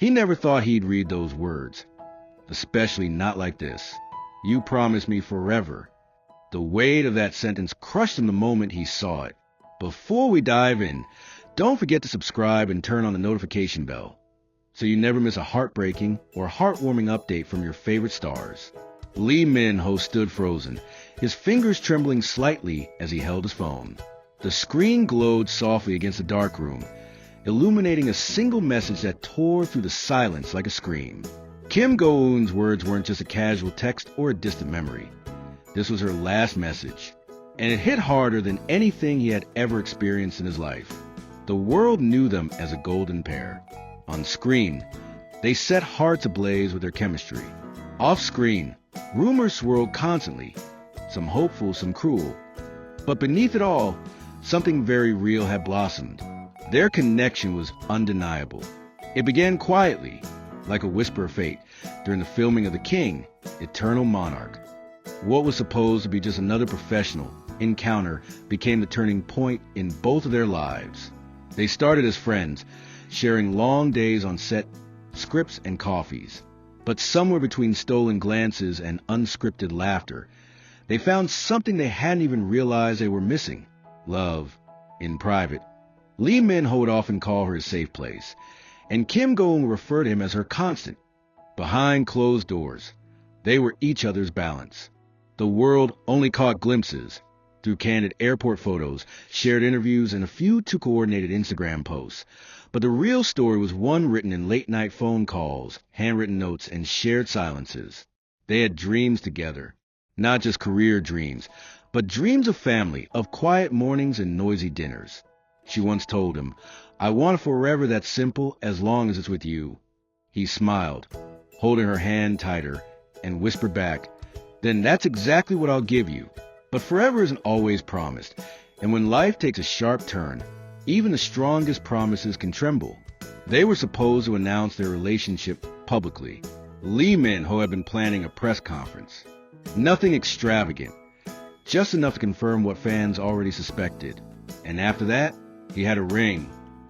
He never thought he'd read those words, especially not like this. You promised me forever. The weight of that sentence crushed him the moment he saw it. Before we dive in, don't forget to subscribe and turn on the notification bell so you never miss a heartbreaking or heartwarming update from your favorite stars. Lee Min-ho stood frozen, his fingers trembling slightly as he held his phone. The screen glowed softly against the dark room, illuminating a single message that tore through the silence like a scream. Kim Go Eun's words weren't just a casual text or a distant memory. This was her last message, and it hit harder than anything he had ever experienced in his life. The world knew them as a golden pair. On screen, they set hearts ablaze with their chemistry. Off screen, rumors swirled constantly, some hopeful, some cruel. But beneath it all, something very real had blossomed. Their connection was undeniable. It began quietly, like a whisper of fate, during the filming of The King, Eternal Monarch. What was supposed to be just another professional encounter became the turning point in both of their lives. They started as friends, sharing long days on set, scripts, and coffees. But somewhere between stolen glances and unscripted laughter, they found something they hadn't even realized they were missing: love, in private. Lee Min-ho would often call her his safe place, and Kim Go Eun referred to him as her constant. Behind closed doors, they were each other's balance. The world only caught glimpses through candid airport photos, shared interviews, and a few too-coordinated Instagram posts. But the real story was one written in late-night phone calls, handwritten notes, and shared silences. They had dreams together, not just career dreams, but dreams of family, of quiet mornings and noisy dinners. She once told him, "I want a forever that's simple as long as it's with you." He smiled, holding her hand tighter, and whispered back, "Then that's exactly what I'll give you." But forever isn't always promised, and when life takes a sharp turn, even the strongest promises can tremble. They were supposed to announce their relationship publicly. Lee Min-ho had been planning a press conference. Nothing extravagant, just enough to confirm what fans already suspected. And after that, he had a ring.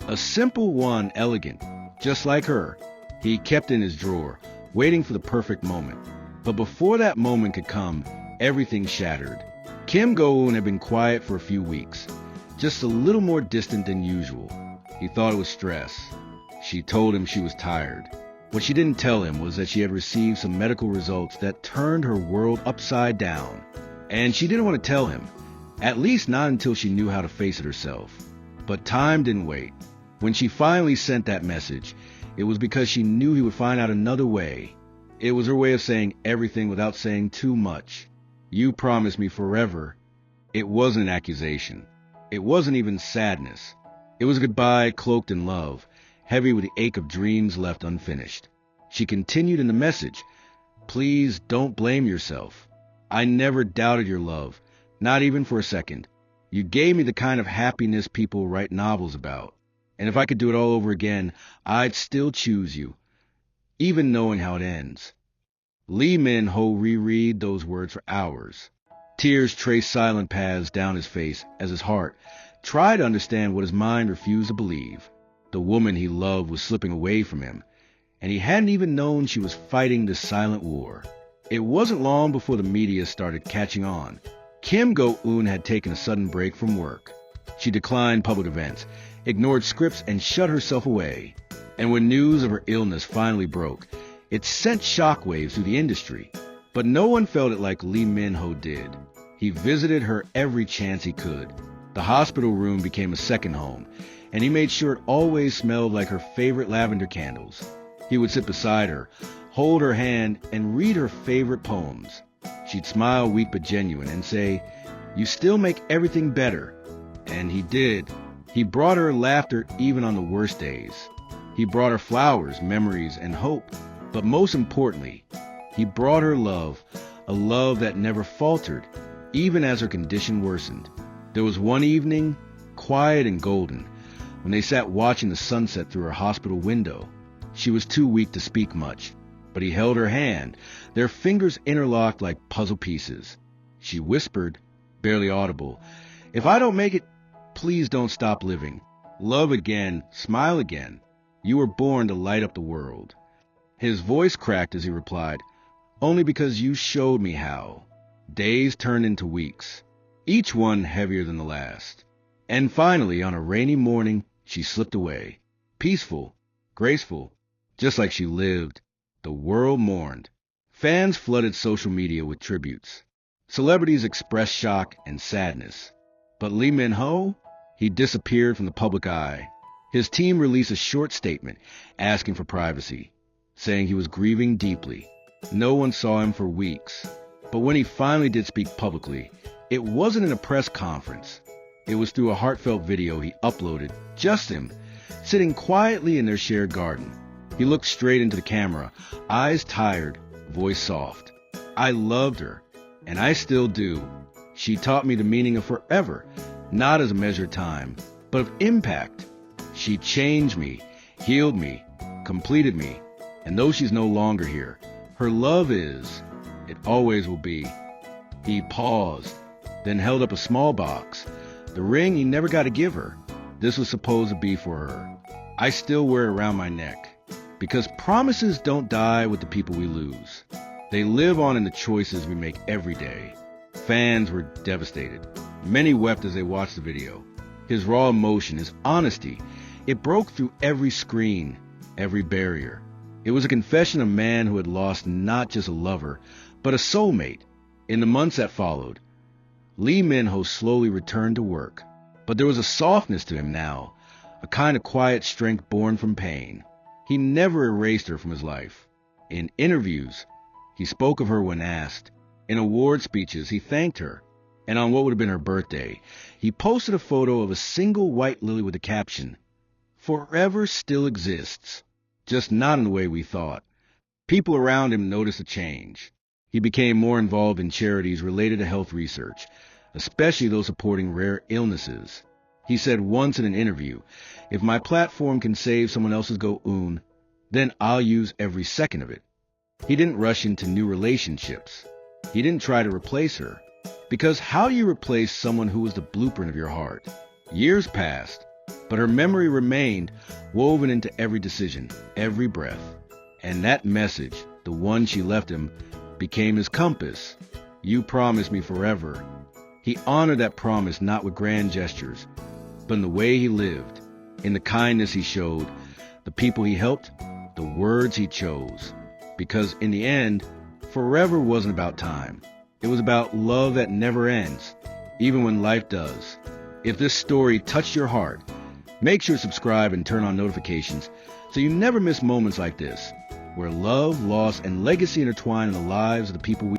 A simple one, elegant, just like her. He kept it in his drawer, waiting for the perfect moment. But before that moment could come, everything shattered. Kim Go Eun had been quiet for a few weeks, just a little more distant than usual. He thought it was stress. She told him she was tired. What she didn't tell him was that she had received some medical results that turned her world upside down. And she didn't want to tell him, at least not until she knew how to face it herself. But time didn't wait. When she finally sent that message, it was because she knew he would find out another way. It was her way of saying everything without saying too much. You promised me forever. It wasn't an accusation. It wasn't even sadness. It was a goodbye cloaked in love, heavy with the ache of dreams left unfinished. She continued in the message, "Please don't blame yourself. I never doubted your love, not even for a second. You gave me the kind of happiness people write novels about. And if I could do it all over again, I'd still choose you, even knowing how it ends." Lee Min-ho reread those words for hours. Tears traced silent paths down his face as his heart tried to understand what his mind refused to believe. The woman he loved was slipping away from him, and he hadn't even known she was fighting this silent war. It wasn't long before the media started catching on. Kim Go Eun had taken a sudden break from work. She declined public events, ignored scripts, and shut herself away. And when news of her illness finally broke, it sent shockwaves through the industry. But no one felt it like Lee Min-ho did. He visited her every chance he could. The hospital room became a second home, and he made sure it always smelled like her favorite lavender candles. He would sit beside her, hold her hand, and read her favorite poems. She'd smile, weak but genuine, and say, "You still make everything better." And he did. He brought her laughter even on the worst days. He brought her flowers, memories, and hope. But most importantly, he brought her love, a love that never faltered, even as her condition worsened. There was one evening, quiet and golden, when they sat watching the sunset through her hospital window. She was too weak to speak much, but he held her hand, their fingers interlocked like puzzle pieces. She whispered, barely audible, "If I don't make it, please don't stop living. Love again, smile again." You were born to light up the world." His voice cracked as he replied, "Only because you showed me how." Days turned into weeks, each one heavier than the last. And finally, on a rainy morning, she slipped away. Peaceful, graceful, just like she lived. The world mourned. Fans flooded social media with tributes. Celebrities expressed shock and sadness. But Lee Min-ho? He disappeared from the public eye. His team released a short statement asking for privacy, saying he was grieving deeply. No one saw him for weeks. But when he finally did speak publicly, it wasn't in a press conference. It was through a heartfelt video he uploaded, just him, sitting quietly in their shared garden. He looked straight into the camera, eyes tired, voice soft. "I loved her, and I still do. She taught me the meaning of forever, not as a measured time, but of impact. She changed me, healed me, completed me, and though she's no longer here, her love is, it always will be." He paused, then held up a small box, the ring he never got to give her. This was supposed to be for her. "I still wear it around my neck, because promises don't die with the people we lose. They live on in the choices we make every day." Fans were devastated. Many wept as they watched the video. His raw emotion, his honesty, it broke through every screen, every barrier. It was a confession of a man who had lost not just a lover, but a soulmate. In the months that followed, Lee Min-ho slowly returned to work. But there was a softness to him now, a kind of quiet strength born from pain. He never erased her from his life. In interviews, he spoke of her when asked. In award speeches, he thanked her. And on what would have been her birthday, he posted a photo of a single white lily with the caption, "Forever still exists, just not in the way we thought." People around him noticed a change. He became more involved in charities related to health research, especially those supporting rare illnesses. He said once in an interview, "If my platform can save someone else's Go Eun, then I'll use every second of it." He didn't rush into new relationships. He didn't try to replace her. Because how do you replace someone who was the blueprint of your heart? Years passed, but her memory remained woven into every decision, every breath. And that message, the one she left him, became his compass. "You promised me forever." He honored that promise not with grand gestures, but in the way he lived, in the kindness he showed, the people he helped, the words he chose. Because in the end, forever wasn't about time. It was about love that never ends, even when life does. If this story touched your heart, make sure to subscribe and turn on notifications so you never miss moments like this, where love, loss, and legacy intertwine in the lives of the people we